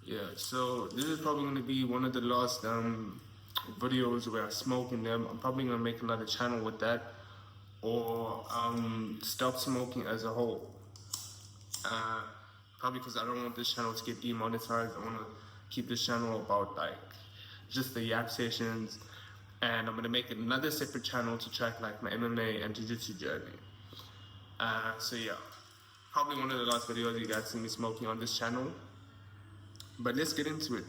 Yeah, so this is probably going to be one of the last videos where I smoke in them. I'm probably going to make another channel with that, or stop smoking as a whole. Uh, Probably because I don't want this channel to get demonetized. I want to keep this channel about like just the yap sessions, and I'm gonna make another separate channel to track like my MMA and jiu-jitsu journey. So yeah, probably one of the last videos you guys see me smoking on this channel. But let's get into it.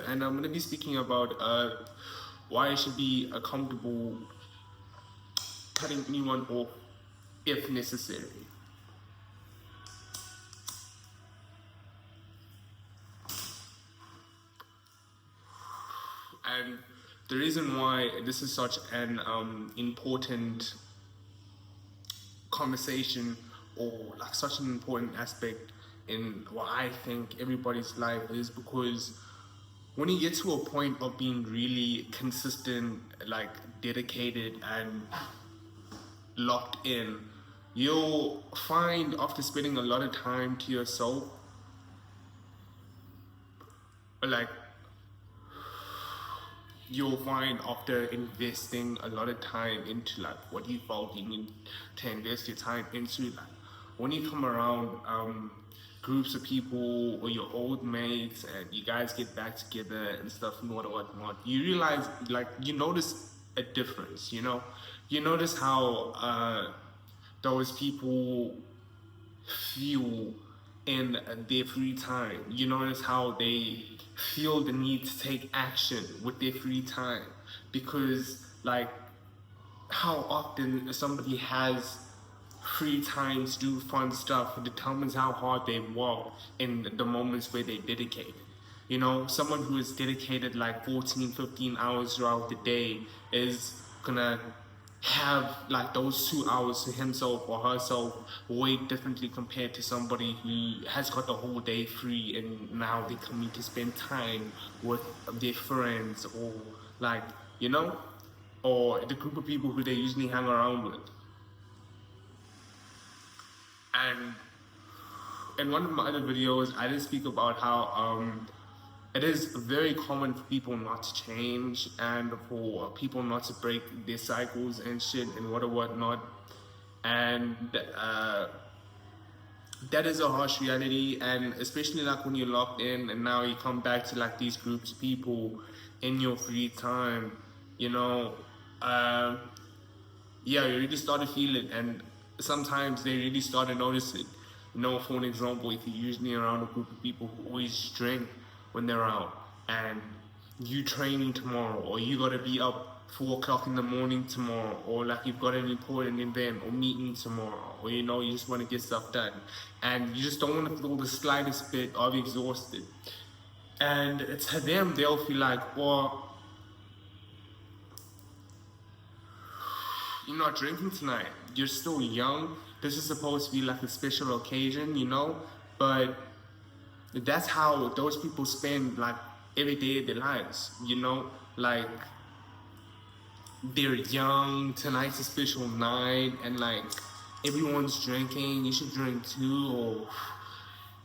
And I'm gonna be speaking about why it should be comfortable cutting anyone off if necessary. And the reason why this is such an important conversation, or like such an important aspect in what I think everybody's life, is because when you get to a point of being really consistent, like dedicated and locked in, you'll find after spending a lot of time to yourself, like you'll find after investing a lot of time into like what you felt you need to invest your time into, like when you come around groups of people or your old mates and you guys get back together and stuff and whatnot, you realize, like, you notice a difference, you notice how those people feel in their free time. You notice how they feel the need to take action with their free time, because like how often somebody has free time to do fun stuff determines how hard they work in the moments where they dedicate. Someone who is dedicated like 14, 15 hours throughout the day is gonna have like those 2 hours to himself or herself way differently compared to somebody who has got the whole day free and now they come to spend time with their friends, or like, or the group of people who they usually hang around with. And in one of my other videos, I did speak about how it is very common for people not to change and for people not to break their cycles and shit and whatnot. And that is a harsh reality, and especially like when you're locked in and now you come back to like these groups of people in your free time, yeah, you really start to feel it, and sometimes they really start to notice it. For an example, if you're usually around a group of people who always drink when they're out, and you training tomorrow, or you gotta be up 4 o'clock in the morning tomorrow, or like you've got an important event or meeting tomorrow, or you just want to get stuff done, and you just don't want to feel the slightest bit of exhausted. And to them, they'll feel like, well, you're not drinking tonight. You're still young. This is supposed to be like a special occasion, But that's how those people spend like every day of their lives, Like, they're young, tonight's a special night, and like everyone's drinking, you should drink too, or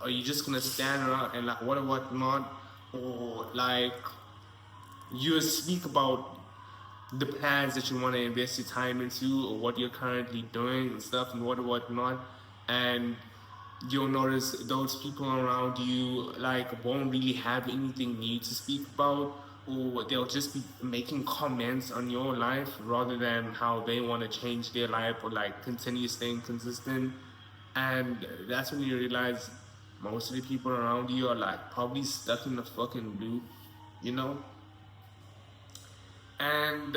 are you just gonna stand around and like whatnot, or like you speak about the plans that you want to invest your time into or what you're currently doing and stuff and whatnot, and you'll notice those people around you like won't really have anything new to speak about, or they'll just be making comments on your life rather than how they want to change their life or like continue staying consistent. And that's when you realize most of the people around you are like probably stuck in the fucking loop, you know? And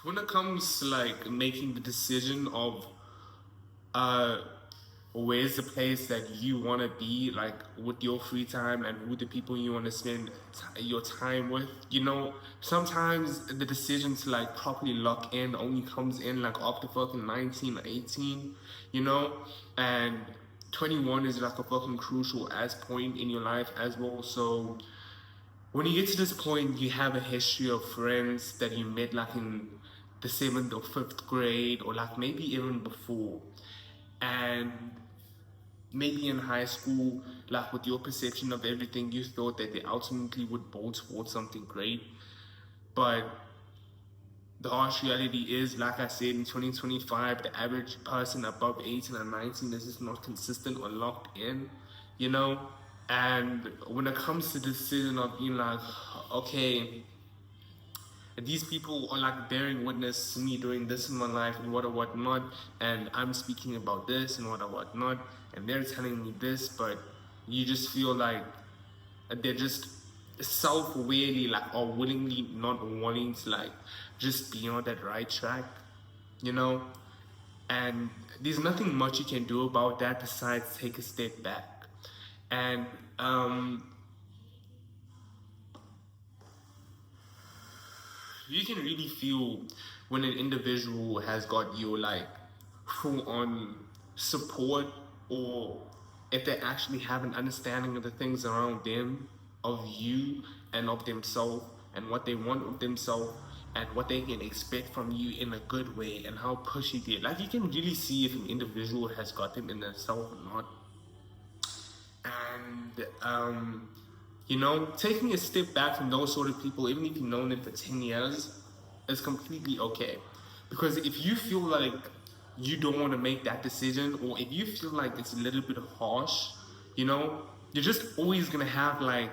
when it comes to like making the decision of where's the place that you want to be, like with your free time and who the people you want to spend your time with, sometimes the decision to like properly lock in only comes in like after fucking 19 or 18, and 21 is like a fucking crucial ass point in your life as well. So when you get to this point, you have a history of friends that you met like in the 7th or 5th grade, or like maybe even before, and maybe in high school, like with your perception of everything, you thought that they ultimately would build towards something great. But the harsh reality is, like I said, in 2025, the average person above 18 and 19 is just not consistent or locked in, you know? And when it comes to the decision of being like, okay, these people are like bearing witness to me doing this in my life and what or what not, and I'm speaking about this and what or what not, and they're telling me this, but you just feel like they're just self-awarely like or willingly not wanting to like just be on that right track, you know. And there's nothing much you can do about that besides take a step back. And you can really feel when an individual has got your like full on support, or if they actually have an understanding of the things around them, of you and of themselves, and what they want of themselves, and what they can expect from you in a good way, and how pushy they like. You can really see if an individual has got them in themselves or not. And you know, taking a step back from those sort of people, even if you've known them for 10 years, is completely okay. Because if you feel like you don't want to make that decision, or if you feel like it's a little bit harsh, you know, you're just always gonna have like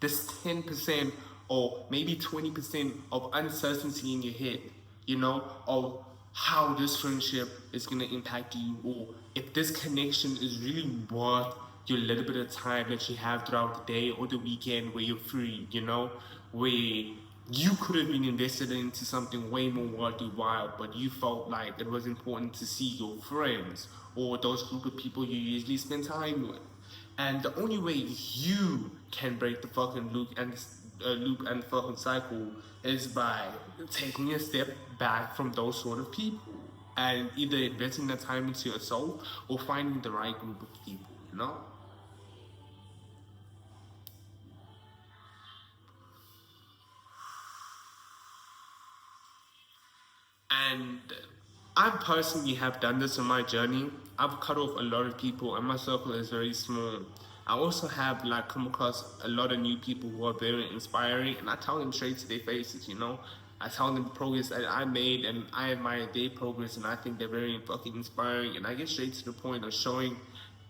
this 10% or maybe 20% of uncertainty in your head, you know, of how this friendship is going to impact you, or if this connection is really worth your little bit of time that you have throughout the day or the weekend where you're free, you know, where you could have been invested into something way more worthwhile, but you felt like it was important to see your friends or those group of people you usually spend time with. And the only way you can break the fucking loop and fucking cycle is by taking a step back from those sort of people and either investing that time into yourself or finding the right group of people, you know? And I personally have done this on my journey. I've cut off a lot of people, and my circle is very small. I also have like come across a lot of new people who are very inspiring, and I tell them straight to their faces, you know. I tell them the progress that I made, and I admire their progress, and I think they're very fucking inspiring. And I get straight to the point of showing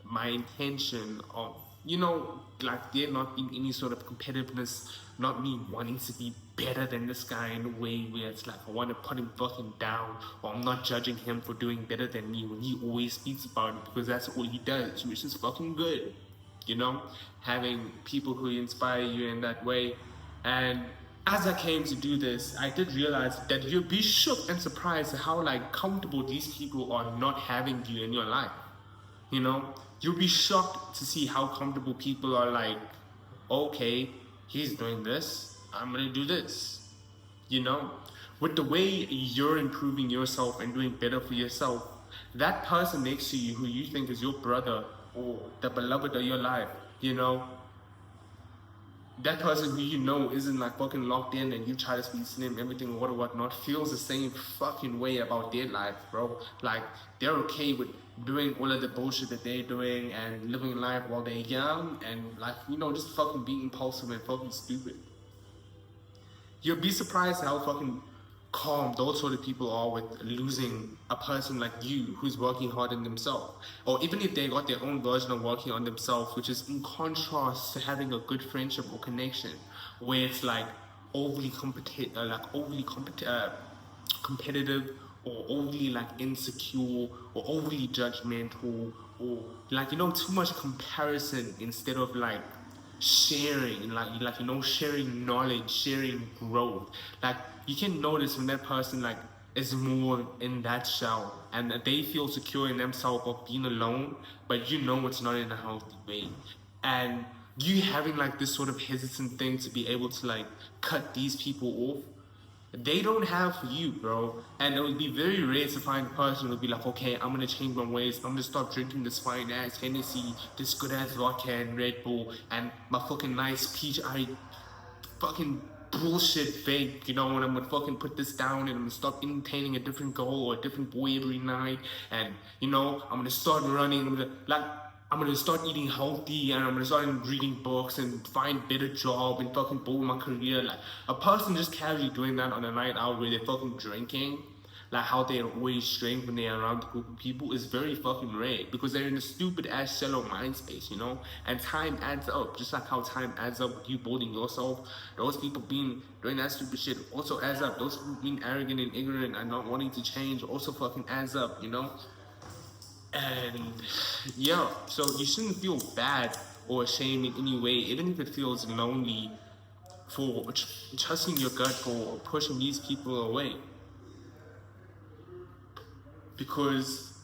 my intention of, you know, like there not being any sort of competitiveness, not me wanting to be better than this guy in a way where it's like I want to put him fucking down, or I'm not judging him for doing better than me when he always speaks about it because that's all he does, which is fucking good, you know, having people who inspire you in that way. And as I came to do this, I did realize that you'd be shocked and surprised at how like comfortable these people are not having you in your life. You know, you'll be shocked to see how comfortable people are like, okay, he's doing this, I'm gonna do this. You know, with the way you're improving yourself and doing better for yourself, that person next to you who you think is your brother or the beloved of your life, you know, that person who you know isn't like fucking locked in and you try to speak to them, everything, what or whatnot, feels the same fucking way about their life, bro. Like, they're okay with doing all of the bullshit that they're doing and living life while they're young and, like, you know, just fucking being impulsive and fucking stupid. You'll be surprised how fucking calm those sort of people are with losing a person like you who's working hard in themselves. Or even if they got their own version of working on themselves, which is in contrast to having a good friendship or connection, where it's like overly competitive, or overly like insecure, or overly judgmental, or like, you know, too much comparison instead of like sharing, like you know, sharing knowledge, sharing growth. Like, you can notice when that person like is more in that shell and that they feel secure in themselves of being alone, but you know it's not in a healthy way. And you having like this sort of hesitant thing to be able to like cut these people off, they don't have for you, bro. And it would be very rare to find a person who would be like, okay, I'm gonna change my ways. I'm gonna stop drinking this fine ass Hennessy, this good ass vodka and Red Bull, and my fucking nice peach. I fucking bullshit fake, and I'm gonna fucking put this down and I'm gonna stop entertaining a different girl or a different boy every night, and I'm gonna start running, I'm gonna start eating healthy, and I'm gonna start reading books and find better job and fucking build my career. Like a person just casually doing that on a night out where they're fucking drinking, like how they always drink when they're around a group of people, is very fucking rare because they're in a stupid ass shallow mind space, and time adds up, just like how time adds up with you building yourself. Those people doing that stupid shit also adds up. Those people being arrogant and ignorant and not wanting to change also fucking adds up, and yeah, so you shouldn't feel bad or ashamed in any way, even if it feels lonely, for trusting your gut for pushing these people away. Because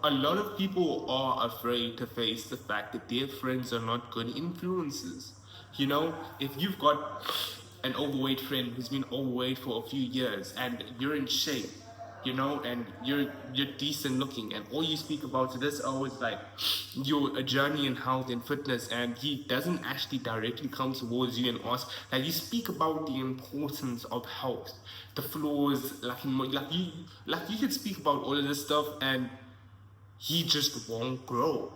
a lot of people are afraid to face the fact that their friends are not good influences. If you've got an overweight friend who's been overweight for a few years and you're in shape, and you're decent looking, and all you speak about to this hour is like your journey in health and fitness, and he doesn't actually directly come towards you and ask, like, you speak about the importance of health, the flaws, like you could speak about all of this stuff, and he just won't grow.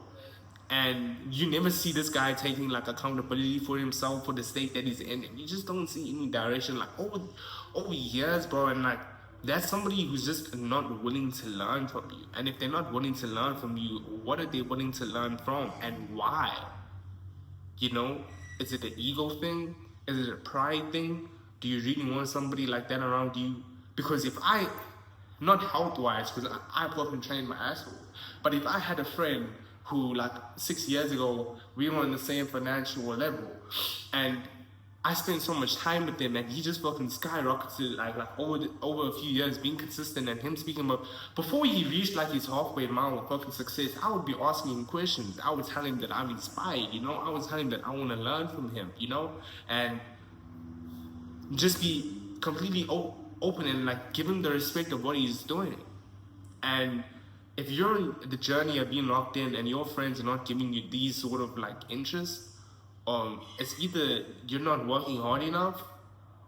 And you never see this guy taking like accountability for himself, for the state that he's in, and you just don't see any direction, like over years, bro. And like, that's somebody who's just not willing to learn from you. And if they're not willing to learn from you, what are they willing to learn from, and why? Is it an ego thing? Is it a pride thing? Do you really want somebody like that around you? Because if not health-wise, because I fucking trained my ass off, but if I had a friend who, like, 6 years ago, we were on the same financial level, and I spent so much time with him, and he just fucking skyrocketed, like over a few years, being consistent, and him speaking about, before he reached like his halfway mark of fucking success, I would be asking him questions. I would tell him that I'm inspired, I would tell him that I want to learn from him, and just be completely open and like give him the respect of what he's doing. And if you're in the journey of being locked in and your friends are not giving you these sort of like interests, it's either you're not working hard enough,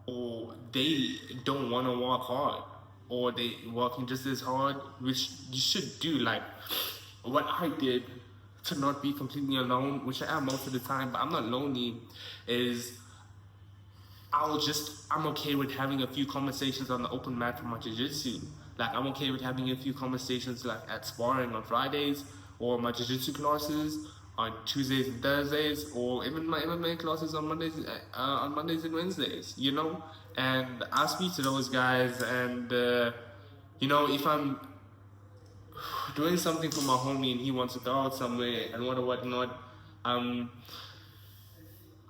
or they don't want to work hard, or they working just as hard, which you should do. Like what I did to not be completely alone, which I am most of the time, but I'm not lonely, is I'm okay with having a few conversations on the open mat for my jiu-jitsu. Like, I'm okay with having a few conversations like at sparring on Fridays, or my jiu-jitsu classes on Tuesdays and Thursdays, or even my MMA classes on Mondays and Wednesdays, And I speak to those guys, and if I'm doing something for my homie and he wants to go out somewhere and whatnot,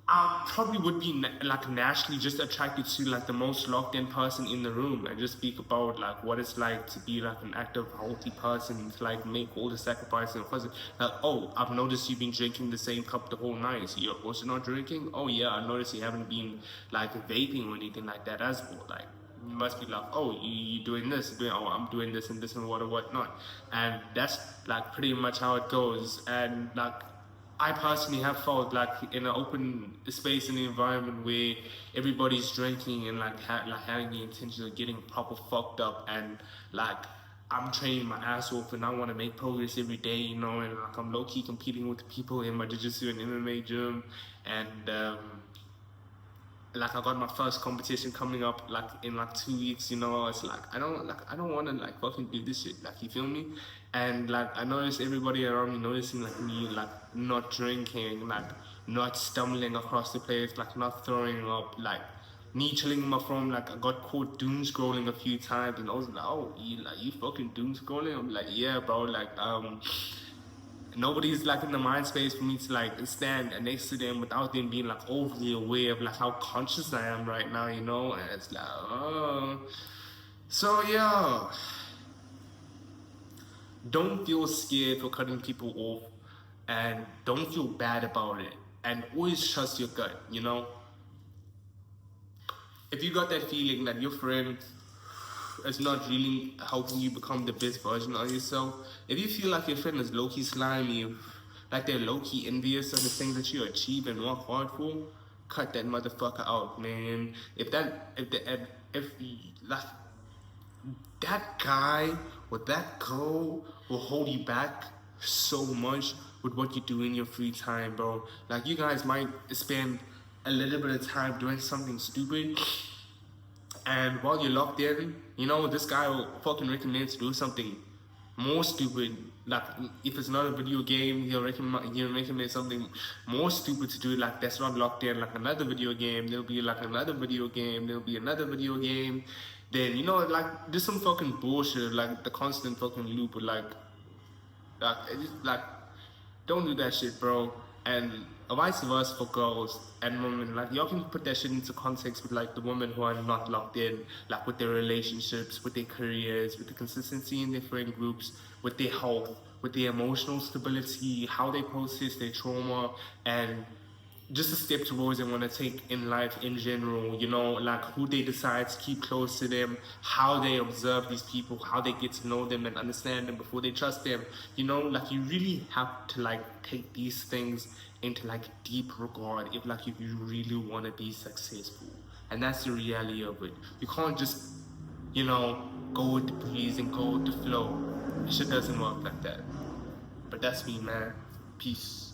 I probably would be like naturally just attracted to like the most locked in person in the room, and just speak about like what it's like to be like an active, healthy person, to like make all the sacrifices and fuss. Like, oh, I've noticed you've been drinking the same cup the whole night, so you're also not drinking? Oh yeah, I noticed you haven't been like vaping or anything like that as well. Like, you must be like, oh, you doing this, I'm doing this and this and whatnot. And that's like pretty much how it goes. And like, I personally have felt like in an open space, in the environment where everybody's drinking and like having the intention of getting proper fucked up, and like I'm training my ass off and I want to make progress every day, and like I'm low-key competing with the people in my jiu-jitsu and MMA gym, and like I got my first competition coming up like in like 2 weeks, it's like I don't want to like fucking do this shit, like, you feel me? And like I noticed everybody around me noticing like me like not drinking, like not stumbling across the place, like not throwing up, like me chilling on my phone. Like I got caught doom scrolling a few times, and I was like, oh, you fucking doom scrolling? I'm like, yeah, bro, like nobody's like in the mind space for me to like stand next to them without them being like overly aware of like how conscious I am right now, and it's like, oh. So yeah, don't feel scared for cutting people off, and don't feel bad about it, and always trust your gut. If you got that feeling that your friend is not really helping you become the best version of yourself, if you feel like your friend is low-key slimy, like they're low-key envious of the things that you achieve and work hard for, cut that motherfucker out, man. If like that guy or that girl will hold you back so much with what you do in your free time, bro. Like you guys might spend a little bit of time doing something stupid, and while you're locked in, you know, this guy will fucking recommend to do something more stupid. Like if it's not a video game, he'll recommend something more stupid to do. Like that's not locked in. Like another video game, there'll be like another video game. There'll be another video game. Then you know, like there's some fucking bullshit. Like the constant fucking loop. Like don't do that shit, bro. And vice versa for girls and women. Like y'all can put that shit into context with like the women who are not locked in, like with their relationships, with their careers, with the consistency in their friend groups, with their health, with their emotional stability, how they process their trauma, and just the step towards they want to take in life in general, you know, like who they decide to keep close to them, how they observe these people, how they get to know them and understand them before they trust them, you know, like you really have to like take these things into like deep regard if you really want to be successful. And that's the reality of it. You can't just, you know, go with the breeze and go with the flow. Shit doesn't work like that. But that's me, man. Peace.